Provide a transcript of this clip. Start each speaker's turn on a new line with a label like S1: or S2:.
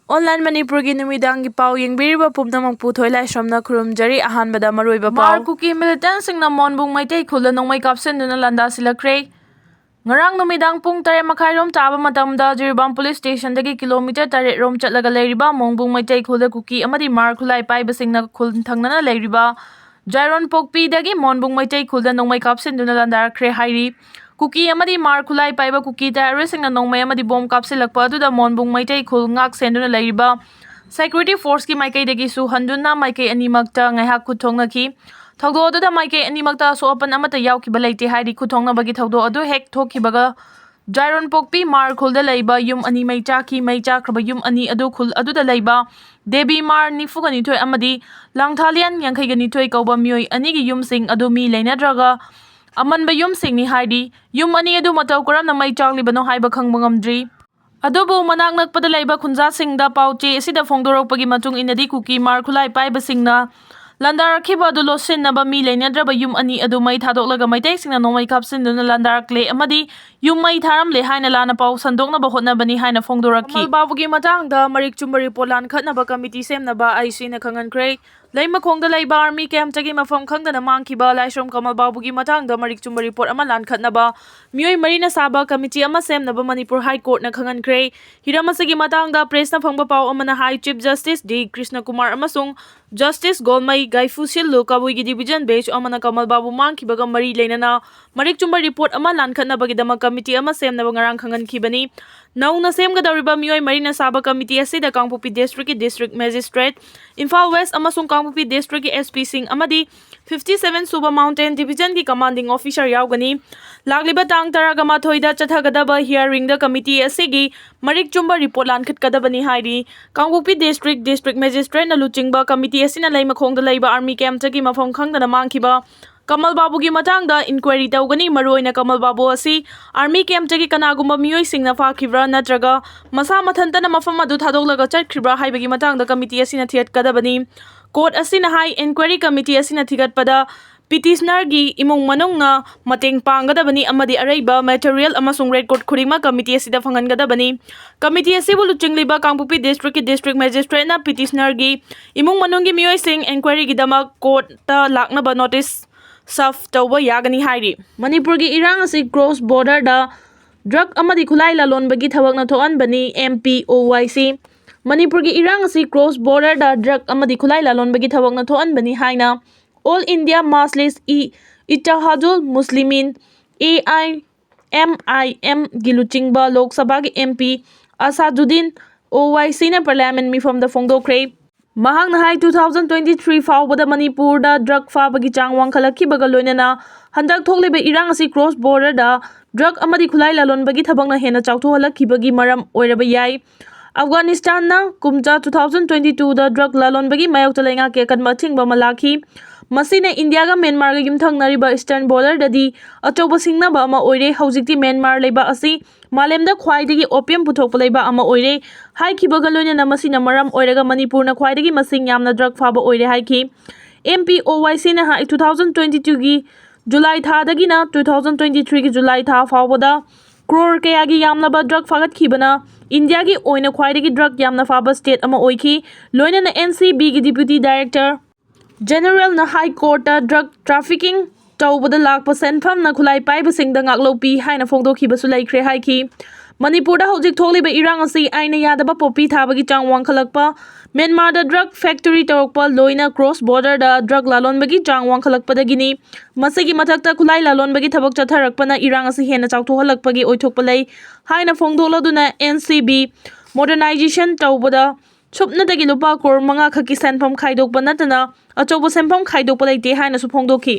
S1: online Manipur की नुमिदांगी पाव येंबिरिबा पुमनमक पुथोय लाइश्रमना खुरुमजरी अहानबदा मरुइबा पाव मार cookie militant सिंगना मोनबुंग Meitei खुलदा नोंमै कापसेंदुना लंदा सिलक्रे ngarang numidang pung 3:30 rom taba matamda Jiribam police station dagi kilometer 8 rom chatlaga leiriba mongbung maitai khulda kuki amadi mar khulai paiba singna khul thangnana leiriba Jairon pokpi dagi monbung maitai khulda nongmai kapsinduna landar khre hairi kuki amadi mar khulai paiba kuki terrorist singna nongmai amadi bomb kapsilakpa aduda monbung maitai khul ngak senduna leiriba security force ki maikai dagi su handuna maikai animakta ngaihak kuthongnaki थौदो अदुदा माइके अनिमक्ता सोपन अमता याउखिबा लेते हाइदि खुथोंगनबगी थौदो अदु हेक थोखिबगा जायरोन पोकपी मार खुलदा लैबा yum अनि मै चाखि मै चाख्रबा yum अनि अदु खुल अदुदा लैबा देबी मार निफुगनि थोय अमदी लांगथालियन यांखैगनि थोय कौबा मियोय अनिगी yum सिंग अदु मी लेनाद्रगा अमनबा युम सिंगनि हाइदि युम अनि अदु मतौ करमना मै चाखलिबनो हाइबा खंगबंगमद्री अदुबु मनाक नकपदा लैबा खुंजा सिंगदा पाउचे एसिदा फोंदोरकपगी मतुंग इनदी कुकी मार खुलाई पाइबा सिंगना Landarakhiba adu losinaba mi leinadraba yum ani adu mai thadoklaga maitai singna nomai kapsinduna landarakle amadi yum mai tharam le haina lana pau sandoknaba hotnabani haina phongdorakhi babugi matangda marik chumbari polan khatnaba committee semnaba IC na khangankre leimakhongda leiba army camp tagi mafam khangdana mangkhiba laishrom kamal babugi matangda marik chumbari report ama lan khatnaba mioi marina saba committee ama semnaba Manipur High Court na khangankre hiramasagi matangda press na phangba pau amana High Chief Justice D Krishna Kumar amasung Justice Golmai Gaifusil Kabui Division Bench amana Kamal Babu mangkhibaga mari leinana marik chumba report ama lan khatnabagidama committee ama semnaba ngarang khangankhibani nauna semgadariba mioi marina saba committee asida Kangpopi District District Magistrate Imphal West amasung Kangpopi District SP Singh amadi 57 Suba Mountain Division ki commanding officer yaugani lagliba tang taraga mathoida chathagadaba hearing the committee asigi marik chumba report lan khatkadabani hairi Kangpopi District Magistrate na luchingba committee asina leimakhongda leiba army camp tagi mafam khangdana mangkhiba Kamal Babu ki matangda inquiry tawgani maruoina Kamal Babu asi army camp tagi kanagumba mioi singna fakhibra natraga masa mathantana mafam adu thadoglaga chatkhibra haibagi matangda committee asina thiatkadabani court asina high inquiry committee asina thigatpada petitioner gi imong manongna mateng panggadabani amadi araiba material amasung record khurima committee asida phangangadabani committee asibu luchingliba Kangpopi District Magistrate na petitioner gi imong manonggi mioi sing inquiry gi dama court ta laknaba notice Saf tauba yagani hairi Manipur gi irang asi cross border da drug amadi khulai lalon bagi thawak na thoan bani MPOYC Manipur gi irang asi cross border da drug amadi khulai lalon bagi thawak na thoan bani haina All India Mass List Ittihadul Muslimin AIMIM giluchingba Lok Sabha gi MP Asaduddin OYC na parliament mi from the Phongdokre Mahang na 2023 faubada Manipur da drug fabagi chang wangkhalakhi baga loinana handak thokliba irang asi cross border da drug amadi khulai lalon bagi thabangna hena chawtho halakhi bagi maram oiraba yai Afghanistan na kumcha 2022 da drug lalon bagi mayok talenga ke kanma thingba malakhi masina India ga Myanmar ga yumthang nariba eastern border dadi achoba singna ba ama oire haujikti Myanmar leiba asi malemda khwaidagi opium puthokpa leiba ama oire haiki baga loina masina maram oiraga Manipur na khwaidagi masing yamna drug faba oire haiki MPOYC na 2022 gi July tha dagi na 2023 gi July tha fawada crore kayagi yamna ba drug fagat khibana India gi oina khwaidagi drug yamna faba state ama oiki loina na NCB gi deputy director General na High Court drug trafficking tawbada lakpa senpham na khulai paiba singda ngaklopi haina phongdokhiba su laikre haiki Manipur da hojik tholiba irang asi aina yadaba popi thabagi chang wangkhalakpa Myanmar da drug factory tawakpa loina cross border da drug lalon bagi chang wangkhalakpa dagini masigi mathakta khulai lalon bagi thabak chatharakpa na irang asi hena chawtho halakpagi oithokpa lai haina phongdoloduna NCB modernization tawbada Chupna dagi lupa kor mga khaki senpham khaidokpa natana achobo senpham khaidokpa leite haina su phongdokhi